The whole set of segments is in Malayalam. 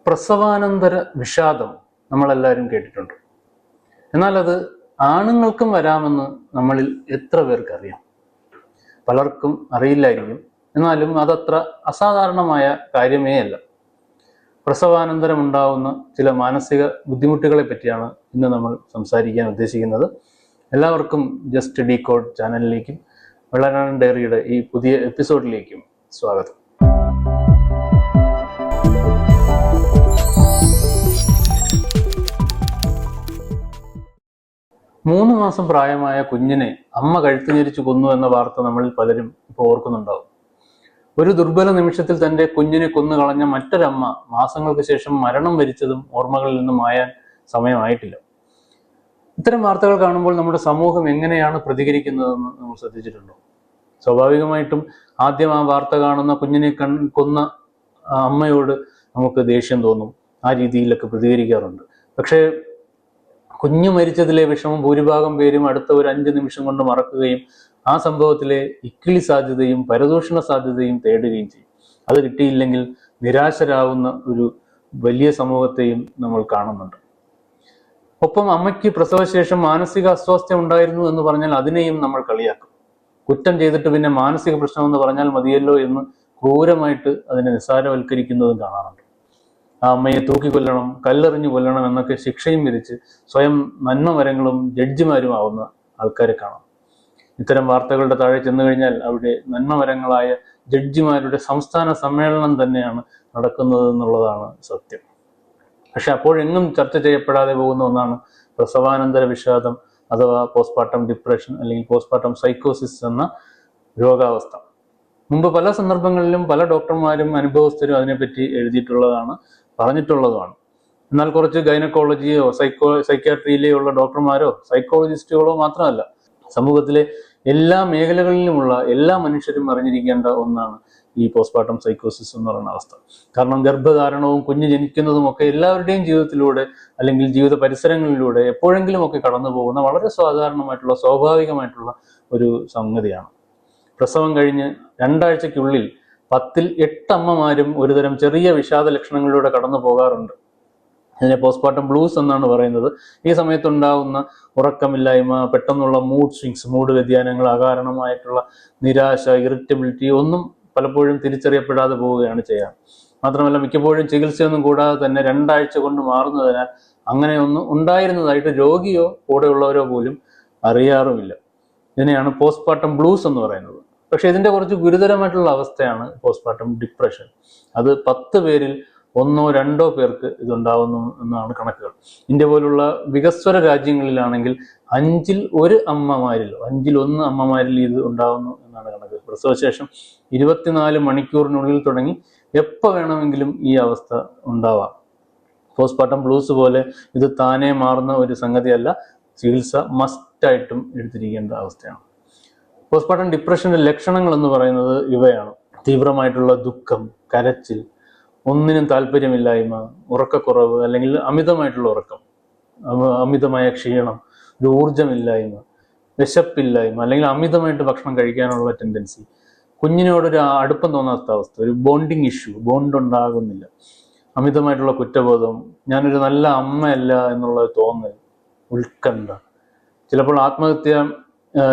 പ്രസവാനന്തര വിഷാദം നമ്മളെല്ലാവരും കേട്ടിട്ടുണ്ട്. എന്നാൽ അത് ആണുങ്ങൾക്കും വരാമെന്ന് നമ്മളിൽ എത്ര പേർക്കറിയാം? പലർക്കും അറിയില്ലായിരിക്കും. എന്നാലും അതത്ര അസാധാരണമായ കാര്യമേ അല്ല. പ്രസവാനന്തരം ഉണ്ടാവുന്ന ചില മാനസിക ബുദ്ധിമുട്ടുകളെ പറ്റിയാണ് ഇന്ന് നമ്മൾ സംസാരിക്കാൻ ഉദ്ദേശിക്കുന്നത്. എല്ലാവർക്കും ജസ്റ്റ് ഡീകോഡ് ചാനലിലേക്കും വെള്ളനാടൻ ഡയറിയുടെ ഈ പുതിയ എപ്പിസോഡിലേക്കും സ്വാഗതം. മൂന്ന് മാസം പ്രായമായ കുഞ്ഞിനെ അമ്മ കഴുത്തുഞെരിച്ചു കൊന്നു എന്ന വാർത്ത നമ്മളിൽ പലരും ഇപ്പോൾ ഓർക്കുന്നുണ്ടാവും. ഒരു ദുർബല നിമിഷത്തിൽ തന്റെ കുഞ്ഞിനെ കൊന്നുകളഞ്ഞ മറ്റൊരമ്മ മാസങ്ങൾക്ക് ശേഷം മരണം വരിച്ചതും ഓർമ്മകളിൽ നിന്ന് മായാൻ സമയമായിട്ടില്ല. ഇത്തരം വാർത്തകൾ കാണുമ്പോൾ നമ്മുടെ സമൂഹം എങ്ങനെയാണ് പ്രതികരിക്കുന്നതെന്ന് നമ്മൾ ശ്രദ്ധിച്ചിട്ടുണ്ടോ? സ്വാഭാവികമായിട്ടും ആദ്യം ആ വാർത്ത കാണുന്ന കുഞ്ഞിനെ കൊന്ന അമ്മയോട് നമുക്ക് ദേഷ്യം തോന്നും. ആ രീതിയിലൊക്കെ പ്രതികരിക്കാറുണ്ട്. പക്ഷേ കുഞ്ഞു മരിച്ചതിലെ വിഷമം ഭൂരിഭാഗം പേരും അടുത്ത ഒരു 5 നിമിഷം കൊണ്ട് മറക്കുകയും ആ സംഭവത്തിലെ ഇക്കിളി സാധ്യതയും പരദൂഷണ സാധ്യതയും തേടുകയും ചെയ്യും. അത് കിട്ടിയില്ലെങ്കിൽ നിരാശരാകുന്ന ഒരു വലിയ സമൂഹത്തെയും നമ്മൾ കാണുന്നുണ്ട്. ഒപ്പം അമ്മയ്ക്ക് പ്രസവശേഷം മാനസിക അസ്വാസ്ഥ്യം ഉണ്ടായിരുന്നു എന്ന് പറഞ്ഞാൽ അതിനെയും നമ്മൾ കളിയാക്കും. കുറ്റം ചെയ്തിട്ട് പിന്നെ മാനസിക പ്രശ്നമെന്ന് പറഞ്ഞാൽ മതിയല്ലോ എന്ന് ക്രൂരമായിട്ട് അതിനെ നിസ്സാരവൽക്കരിക്കുന്നതും കാണാറുണ്ട്. ആ അമ്മയെ തൂക്കിക്കൊല്ലണം, കല്ലെറിഞ്ഞു കൊല്ലണം എന്നൊക്കെ ശിക്ഷയും വിധിച്ച് സ്വയം നന്മമരങ്ങളും ജഡ്ജിമാരും ആവുന്ന ആൾക്കാരെ കാണാം. ഇത്തരം വാർത്തകളുടെ താഴെ ചെന്നു കഴിഞ്ഞാൽ അവിടെ നന്മമരങ്ങളായ ജഡ്ജിമാരുടെ സംസ്ഥാന സമ്മേളനം തന്നെയാണ് നടക്കുന്നത് എന്നുള്ളതാണ് സത്യം. പക്ഷെ അപ്പോഴെങ്ങും ചർച്ച ചെയ്യപ്പെടാതെ പോകുന്ന ഒന്നാണ് പ്രസവാനന്തര വിഷാദം അഥവാ പോസ്റ്റ്മോർട്ടം ഡിപ്രഷൻ അല്ലെങ്കിൽ പോസ്റ്റ്മോർട്ടം സൈക്കോസിസ് എന്ന രോഗാവസ്ഥ. മുമ്പ് പല സന്ദർഭങ്ങളിലും പല ഡോക്ടർമാരും അനുഭവസ്ഥരും അതിനെപ്പറ്റി എഴുതിയിട്ടുള്ളതാണ്, പറഞ്ഞിട്ടുള്ളതുമാണ്. എന്നാൽ കുറച്ച് ഗൈനക്കോളജിയോ സൈക്യാട്രിയിലെയോ ഉള്ള ഡോക്ടർമാരോ സൈക്കോളജിസ്റ്റുകളോ മാത്രമല്ല, സമൂഹത്തിലെ എല്ലാ മേഖലകളിലുമുള്ള എല്ലാ മനുഷ്യരും അറിഞ്ഞിരിക്കേണ്ട ഒന്നാണ് ഈ പോസ്റ്റ്മോർട്ടം സൈക്കോസിസ് എന്ന് പറയുന്ന അവസ്ഥ. കാരണം ഗർഭധാരണവും കുഞ്ഞ് ജനിക്കുന്നതും ഒക്കെ എല്ലാവരുടെയും ജീവിതത്തിലൂടെ അല്ലെങ്കിൽ ജീവിത പരിസരങ്ങളിലൂടെ എപ്പോഴെങ്കിലും ഒക്കെ കടന്നു പോകുന്ന വളരെ സാധാരണമായിട്ടുള്ള സ്വാഭാവികമായിട്ടുള്ള ഒരു സംഗതിയാണ്. പ്രസവം കഴിഞ്ഞ് 2 ആഴ്ചയ്ക്കുള്ളിൽ 10-ൽ 8 അമ്മമാരും ഒരുതരം ചെറിയ വിഷാദ ലക്ഷണങ്ങളിലൂടെ കടന്നു പോകാറുണ്ട്. ഇതിനെ പോസ്റ്റ്മോർട്ടം ബ്ലൂസ് എന്നാണ് പറയുന്നത്. ഈ സമയത്തുണ്ടാകുന്ന ഉറക്കമില്ലായ്മ, പെട്ടെന്നുള്ള മൂഡ് സ്വിങ്സ്, മൂഡ് വ്യതിയാനങ്ങൾ, അകാരണമായിട്ടുള്ള നിരാശ, ഇറിറ്റബിലിറ്റി ഒന്നും പലപ്പോഴും തിരിച്ചറിയപ്പെടാതെ പോവുകയാണ് ചെയ്യാറ്. മാത്രമല്ല മിക്കപ്പോഴും ചികിത്സയൊന്നും കൂടാതെ തന്നെ 2 ആഴ്ച കൊണ്ട് മാറുന്നതിനാൽ അങ്ങനെയൊന്നും ഉണ്ടായിരുന്നതായിട്ട് രോഗിയോ കൂടെയുള്ളവരോ പോലും അറിയാറുമില്ല. ഇതിനെയാണ് പോസ്റ്റ്മോർട്ടം ബ്ലൂസ് എന്ന് പറയുന്നത്. പക്ഷെ ഇതിന്റെ കുറച്ച് ഗുരുതരമായിട്ടുള്ള അവസ്ഥയാണ് പോസ്റ്റ്മോർട്ടം ഡിപ്രഷൻ. അത് 10 പേരിൽ 1-2 പേർക്ക് ഇതുണ്ടാവുന്നു എന്നാണ് കണക്കുകൾ. ഇന്ത്യ പോലുള്ള വികസ്വര രാജ്യങ്ങളിലാണെങ്കിൽ 5-ൽ 1 അമ്മമാരിൽ ഇത് ഉണ്ടാവുന്നു എന്നാണ് കണക്ക്. പ്രസവശേഷം 24 മണിക്കൂറിനുള്ളിൽ തുടങ്ങി എപ്പോൾ വേണമെങ്കിലും ഈ അവസ്ഥ ഉണ്ടാവാം. പോസ്റ്റ്മോർട്ടം ബ്ലൂസ് പോലെ ഇത് താനേ മാറുന്ന ഒരു സംഗതിയല്ല, ചികിത്സ മസ്റ്റായിട്ടും എടുത്തിരിക്കേണ്ട അവസ്ഥയാണ്. പോസ്റ്റ്മോർട്ടം ഡിപ്രഷന്റെ ലക്ഷണങ്ങൾ എന്ന് പറയുന്നത് ഇവയാണ്: തീവ്രമായിട്ടുള്ള ദുഃഖം, കരച്ചിൽ, ഒന്നിനും താല്പര്യമില്ലായ്മ, ഉറക്കക്കുറവ് അല്ലെങ്കിൽ അമിതമായിട്ടുള്ള ഉറക്കം, അമിതമായ ക്ഷീണം, ഒരു ഊർജമില്ലായ്മ, വിശപ്പില്ലായ്മ അല്ലെങ്കിൽ അമിതമായിട്ട് ഭക്ഷണം കഴിക്കാനുള്ള ടെൻഡൻസി, കുഞ്ഞിനോടൊരു അടുപ്പം തോന്നാത്ത അവസ്ഥ, ഒരു ബോണ്ടിങ് ഇഷ്യൂ, ബോണ്ട് ഉണ്ടാകുന്നില്ല, അമിതമായിട്ടുള്ള കുറ്റബോധം, ഞാനൊരു നല്ല അമ്മയല്ല എന്നുള്ള തോന്നൽ, ഉത്കണ്ഠ, ചിലപ്പോൾ ആത്മഹത്യ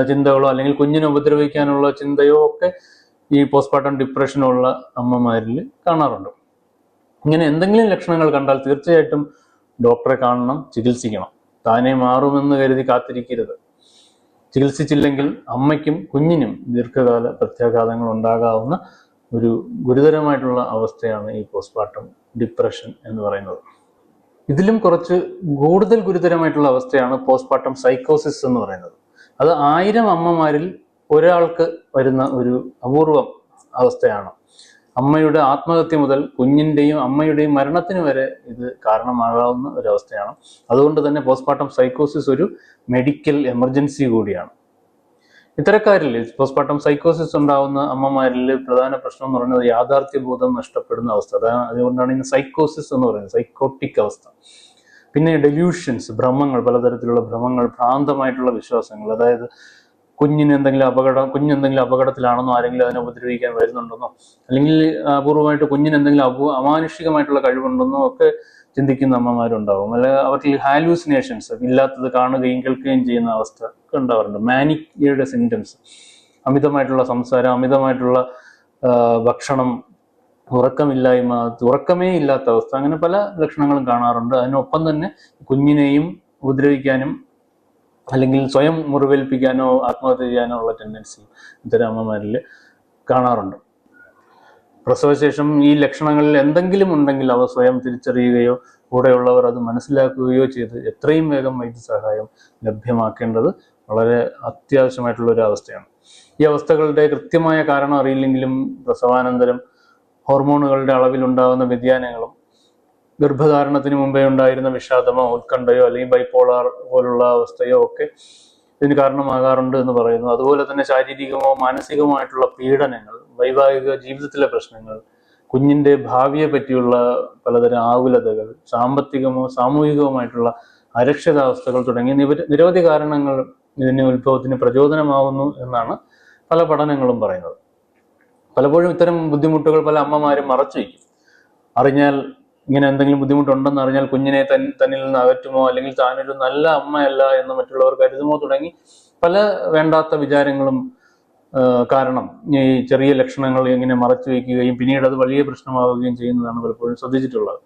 ചിന്തകളോ അല്ലെങ്കിൽ കുഞ്ഞിനെ ഉപദ്രവിക്കാനുള്ള ചിന്തയോ ഒക്കെ ഈ പോസ്റ്റ്മോർട്ടം ഡിപ്രഷനുള്ള അമ്മമാരിൽ കാണാറുണ്ട്. ഇങ്ങനെ എന്തെങ്കിലും ലക്ഷണങ്ങൾ കണ്ടാൽ തീർച്ചയായിട്ടും ഡോക്ടറെ കാണണം, ചികിത്സിക്കണം. താനേ മാറുമെന്ന് കരുതി കാത്തിരിക്കരുത്. ചികിത്സിച്ചില്ലെങ്കിൽ അമ്മയ്ക്കും കുഞ്ഞിനും ദീർഘകാല പ്രത്യാഘാതങ്ങൾ ഉണ്ടാകാവുന്ന ഒരു ഗുരുതരമായിട്ടുള്ള അവസ്ഥയാണ് ഈ പോസ്റ്റ്മോർട്ടം ഡിപ്രഷൻ എന്ന് പറയുന്നത്. ഇതിലും കുറച്ച് കൂടുതൽ ഗുരുതരമായിട്ടുള്ള അവസ്ഥയാണ് പോസ്റ്റ്മോർട്ടം സൈക്കോസിസ് എന്ന് പറയുന്നത്. അത് 1000 അമ്മമാരിൽ ഒരാൾക്ക് വരുന്ന ഒരു അപൂർവം അവസ്ഥയാണ്. അമ്മയുടെ ആത്മഹത്യ മുതൽ കുഞ്ഞിൻ്റെയും അമ്മയുടെയും മരണത്തിന് വരെ ഇത് കാരണമാകാവുന്ന ഒരവസ്ഥയാണ്. അതുകൊണ്ട് തന്നെ പോസ്റ്റ്മോർട്ടം സൈക്കോസിസ് ഒരു മെഡിക്കൽ എമർജൻസി കൂടിയാണ്. ഇത്തരക്കാരിൽ പോസ്റ്റ്മോർട്ടം സൈക്കോസിസ് ഉണ്ടാവുന്ന അമ്മമാരിൽ പ്രധാന പ്രശ്നം എന്ന് പറയുന്നത് യാഥാർത്ഥ്യബോധം നഷ്ടപ്പെടുന്ന അവസ്ഥ. അതുകൊണ്ടാണ് ഇന്ന് സൈക്കോസിസ് എന്ന് പറയുന്നത്, സൈക്കോട്ടിക് അവസ്ഥ. പിന്നെ ഡെല്യൂഷൻസ്, ഭ്രമങ്ങൾ, പലതരത്തിലുള്ള ഭ്രമങ്ങൾ, ഭ്രാന്തമായിട്ടുള്ള വിശ്വാസങ്ങൾ. അതായത് കുഞ്ഞെന്തെങ്കിലും അപകടത്തിലാണെന്നോ, ആരെങ്കിലും അതിനെ ഉപദ്രവിക്കാൻ വരുന്നുണ്ടെന്നോ, അല്ലെങ്കിൽ അപൂർവമായിട്ട് കുഞ്ഞിന് എന്തെങ്കിലും അമാനുഷികമായിട്ടുള്ള കഴിവുണ്ടെന്നോ ഒക്കെ ചിന്തിക്കുന്ന അമ്മമാരുണ്ടാവും. അല്ലെ അവർക്ക് ഹാലൂസിനേഷൻസ്, ഇല്ലാത്തത് കാണുകയും കേൾക്കുകയും ചെയ്യുന്ന അവസ്ഥ ഒക്കെ ഉണ്ടാവാറുണ്ട്. മാനിക്കയുടെ സിംറ്റംസ്, അമിതമായിട്ടുള്ള സംസാരം, അമിതമായിട്ടുള്ള ഭക്ഷണം, ഉറക്കമില്ലായ്മ, ഉറക്കമേ ഇല്ലാത്ത അവസ്ഥ, അങ്ങനെ പല ലക്ഷണങ്ങളും കാണാറുണ്ട്. അതിനൊപ്പം തന്നെ കുഞ്ഞിനെയും ഉപദ്രവിക്കാനും അല്ലെങ്കിൽ സ്വയം മുറിവേൽപ്പിക്കാനോ ആത്മഹത്യ ചെയ്യാനോ ഉള്ള ടെൻഡൻസി ഇത്തരം അമ്മമാരിൽ കാണാറുണ്ട്. പ്രസവശേഷം ഈ ലക്ഷണങ്ങളിൽ എന്തെങ്കിലും ഉണ്ടെങ്കിൽ അവ സ്വയം തിരിച്ചറിയുകയോ കൂടെയുള്ളവർ അത് മനസ്സിലാക്കുകയോ ചെയ്ത് എത്രയും വേഗം വൈദ്യസഹായം ലഭ്യമാക്കേണ്ടത് വളരെ അത്യാവശ്യമായിട്ടുള്ള ഒരു അവസ്ഥയാണ്. ഈ അവസ്ഥകളുടെ കൃത്യമായ കാരണം അറിയില്ലെങ്കിലും പ്രസവാനന്തരം ഹോർമോണുകളുടെ അളവിലുണ്ടാകുന്ന വ്യതിയാനങ്ങളും ഗർഭധാരണത്തിന് മുമ്പേ ഉണ്ടായിരുന്ന വിഷാദമോ ഉത്കണ്ഠയോ അല്ലെങ്കിൽ ബൈപ്പോളാർ പോലുള്ള അവസ്ഥയോ ഒക്കെ ഇതിന് കാരണമാകാറുണ്ട് എന്ന് പറയുന്നു. അതുപോലെ തന്നെ ശാരീരികമോ മാനസികമായിട്ടുള്ള പീഡനങ്ങൾ, വൈവാഹിക ജീവിതത്തിലെ പ്രശ്നങ്ങൾ, കുഞ്ഞിന്റെ ഭാവിയെ പറ്റിയുള്ള പലതരം ആകുലതകൾ, സാമ്പത്തികമോ സാമൂഹികവുമായിട്ടുള്ള അരക്ഷിതാവസ്ഥകൾ തുടങ്ങിയ നിരവധി കാരണങ്ങൾ ഇതിന്റെ ഉത്ഭവത്തിന് പ്രചോദനമാകുന്നു എന്നാണ് പല പഠനങ്ങളും പറയുന്നത്. പലപ്പോഴും ഇത്തരം ബുദ്ധിമുട്ടുകൾ പല അമ്മമാരും മറച്ചു വയ്ക്കും. അറിഞ്ഞാൽ ഇങ്ങനെ എന്തെങ്കിലും ബുദ്ധിമുട്ടുണ്ടെന്ന് അറിഞ്ഞാൽ കുഞ്ഞിനെ തന്നിൽ നിന്ന് അകറ്റുമോ, അല്ലെങ്കിൽ താനൊരു നല്ല അമ്മയല്ല എന്ന് മറ്റുള്ളവർ കരുതുമോ, തുടങ്ങി പല വേണ്ടാത്ത വിചാരങ്ങളും കാരണം ഈ ചെറിയ ലക്ഷണങ്ങൾ ഇങ്ങനെ മറച്ചു വയ്ക്കുകയും പിന്നീട് അത് വലിയ പ്രശ്നമാവുകയും ചെയ്യുന്നതാണ് പലപ്പോഴും ശ്രദ്ധിച്ചിട്ടുള്ളത്.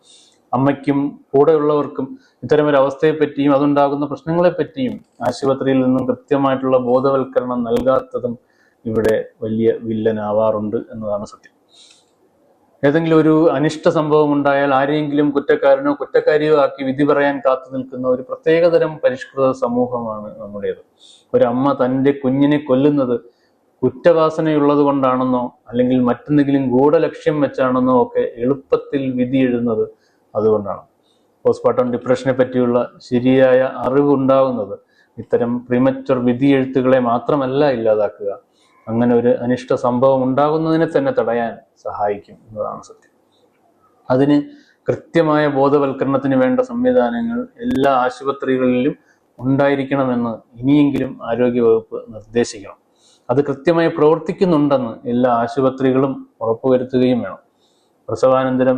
അമ്മയ്ക്കും കൂടെയുള്ളവർക്കും ഇത്തരമൊരു അവസ്ഥയെപ്പറ്റിയും അതുണ്ടാകുന്ന പ്രശ്നങ്ങളെപ്പറ്റിയും ആശുപത്രിയിൽ നിന്നും കൃത്യമായിട്ടുള്ള ബോധവൽക്കരണം നൽകാത്തതും ഇവിടെ വലിയ വില്ലനാവാറുണ്ട് എന്നതാണ് സത്യം. ഏതെങ്കിലും ഒരു അനിഷ്ട സംഭവം ഉണ്ടായാൽ ആരെയെങ്കിലും കുറ്റക്കാരനോ കുറ്റക്കാരിയോ ആക്കി വിധി പറയാൻ കാത്തു നിൽക്കുന്ന ഒരു പ്രത്യേകതരം പരിഷ്കൃത സമൂഹമാണ് നമ്മുടേത്. ഒരമ്മ തൻ്റെ കുഞ്ഞിനെ കൊല്ലുന്നത് കുറ്റവാസനയുള്ളത് കൊണ്ടാണെന്നോ അല്ലെങ്കിൽ മറ്റെന്തെങ്കിലും ഗൂഢലക്ഷ്യം വെച്ചാണെന്നോ ഒക്കെ എളുപ്പത്തിൽ വിധി എഴുതുന്നത് അതുകൊണ്ടാണ്. പോസ്റ്റ്മോർട്ടം ഡിപ്രഷനെ പറ്റിയുള്ള ശരിയായ അറിവ് ഉണ്ടാകുന്നത് ഇത്തരം പ്രീമച്വർ വിധി എഴുത്തുകളെ മാത്രമല്ല ഇല്ലാതാക്കുക, അങ്ങനെ ഒരു അനിഷ്ട സംഭവം ഉണ്ടാകുന്നതിനെ തന്നെ തടയാൻ സഹായിക്കും എന്നതാണ് സത്യം. അതിന് കൃത്യമായ ബോധവൽക്കരണത്തിന് വേണ്ട സംവിധാനങ്ങൾ എല്ലാ ആശുപത്രികളിലും ഉണ്ടായിരിക്കണമെന്ന് ഇനിയെങ്കിലും ആരോഗ്യവകുപ്പ് നിർദ്ദേശിക്കണം. അത് കൃത്യമായി പ്രവർത്തിക്കുന്നുണ്ടെന്ന് എല്ലാ ആശുപത്രികളും ഉറപ്പുവരുത്തുകയും വേണം. പ്രസവാനന്തരം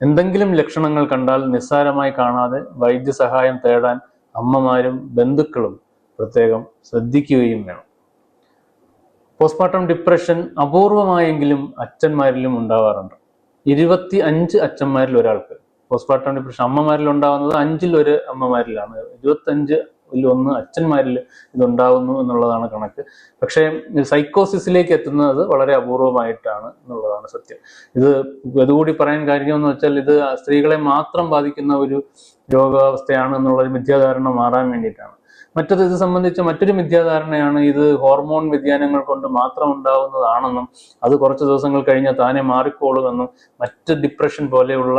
എന്തെങ്കിലും ലക്ഷണങ്ങൾ കണ്ടാൽ നിസ്സാരമായി കാണാതെ വൈദ്യസഹായം തേടാൻ അമ്മമാരും ബന്ധുക്കളും പ്രത്യേകം ശ്രദ്ധിക്കുകയും വേണം. പോസ്റ്റ്മോർട്ടം ഡിപ്രഷൻ അപൂർവമായെങ്കിലും അച്ഛന്മാരിലും ഉണ്ടാവാറുണ്ട്. 25 അച്ഛന്മാരിൽ ഒരാൾക്ക് പോസ്റ്റ്മോർട്ടം ഡിപ്രഷൻ, അമ്മമാരിൽ ഉണ്ടാകുന്നത് 5-ൽ 1 അമ്മമാരിലാണ്. 25-ൽ 1 അച്ഛന്മാരിൽ ഇതുണ്ടാകുന്നു എന്നുള്ളതാണ് കണക്ക്. പക്ഷേ സൈക്കോസിസിലേക്ക് എത്തുന്നത് വളരെ അപൂർവമായിട്ടാണ് എന്നുള്ളതാണ് സത്യം. ഇതുകൂടി പറയാൻ കാര്യമെന്ന് വെച്ചാൽ ഇത് സ്ത്രീകളെ മാത്രം ബാധിക്കുന്ന ഒരു രോഗാവസ്ഥയാണ് എന്നുള്ള മിഥ്യാധാരണ മാറാൻ വേണ്ടിയിട്ടാണ്. ഇത് സംബന്ധിച്ച മറ്റൊരു മിഥ്യാധാരണയാണ് ഇത് ഹോർമോൺ വ്യതിയാനങ്ങൾ കൊണ്ട് മാത്രം ഉണ്ടാവുന്നതാണെന്നും അത് കുറച്ച് ദിവസങ്ങൾ കഴിഞ്ഞാൽ താനെ മാറിക്കോളുമെന്നും മറ്റ് ഡിപ്രഷൻ പോലെയുള്ള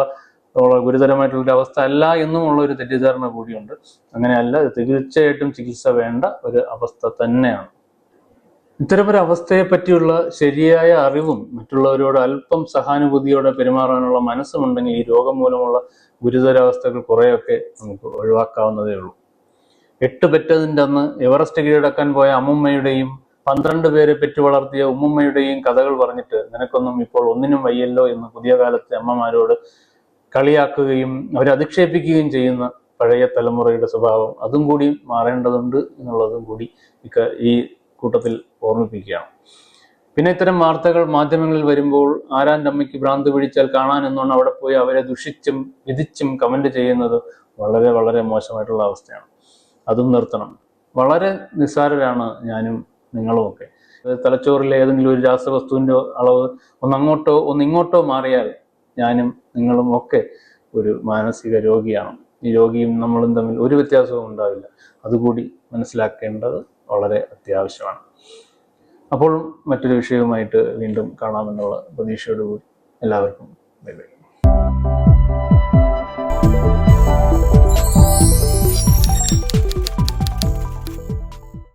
ഗുരുതരമായിട്ടുള്ളൊരു അവസ്ഥ അല്ല എന്നുമുള്ള ഒരു തെറ്റിദ്ധാരണ കൂടിയുണ്ട്. അങ്ങനെയല്ല, ഇത് തീർച്ചയായിട്ടും ചികിത്സ വേണ്ട ഒരു അവസ്ഥ തന്നെയാണ്. ഇത്തരമൊരു അവസ്ഥയെ പറ്റിയുള്ള ശരിയായ അറിവും മറ്റുള്ളവരോട് അല്പം സഹാനുഭൂതിയോടെ പെരുമാറാനുള്ള മനസ്സുമുണ്ടെങ്കിൽ ഈ രോഗം മൂലമുള്ള ഗുരുതരാവസ്ഥകൾ കുറേയൊക്കെ നമുക്ക് ഒഴിവാക്കാവുന്നതേ ഉള്ളൂ. 8 പെറ്റതിൻ്റെ അന്ന് എവറസ്റ്റ് കീഴടക്കാൻ പോയ അമ്മുമ്മയുടെയും 12 പേരെ പെറ്റു വളർത്തിയ ഉമ്മുമ്മയുടെയും കഥകൾ പറഞ്ഞിട്ട് നിനക്കൊന്നും ഇപ്പോൾ ഒന്നിനും വയ്യല്ലോ എന്ന് പുതിയ കാലത്തെ അമ്മമാരോട് കളിയാക്കുകയും അവരെ അധിക്ഷേപിക്കുകയും ചെയ്യുന്ന പഴയ തലമുറയുടെ സ്വഭാവം അതും കൂടി മാറേണ്ടതുണ്ട് എന്നുള്ളതും കൂടി ഈ കൂട്ടത്തിൽ ഓർമ്മിപ്പിക്കുകയാണ്. പിന്നെ ഇത്തരം വാർത്തകൾ മാധ്യമങ്ങളിൽ വരുമ്പോൾ ആരാൻ്റെ അമ്മയ്ക്ക് ഭ്രാന്ത് പിടിച്ചാൽ കാണാൻ എന്നോണം അവിടെ പോയി അവരെ ദുഷിച്ചും വിധിച്ചും കമന്റ് ചെയ്യുന്നത് വളരെ വളരെ മോശമായിട്ടുള്ള അവസ്ഥയാണ്. അതും നിർത്തണം. വളരെ നിസ്സാരരാണ് ഞാനും നിങ്ങളുമൊക്കെ. തലച്ചോറിലെ ഏതെങ്കിലും ഒരു രാസവസ്തുവിൻ്റെ അളവ് ഒന്നങ്ങോട്ടോ ഒന്നിങ്ങോട്ടോ മാറിയാൽ ഞാനും നിങ്ങളും ഒക്കെ ഒരു മാനസിക രോഗിയാണ്. ഈ രോഗിയും നമ്മളും തമ്മിൽ ഒരു വ്യത്യാസവും ഉണ്ടാവില്ല. അതുകൂടി മനസ്സിലാക്കേണ്ടത് വളരെ അത്യാവശ്യമാണ്. അപ്പോൾ മറ്റൊരു വിഷയവുമായിട്ട് വീണ്ടും കാണാമെന്നുള്ള പ്രതീക്ഷയോടുകൂടി എല്ലാവർക്കും ബൈ ബൈ.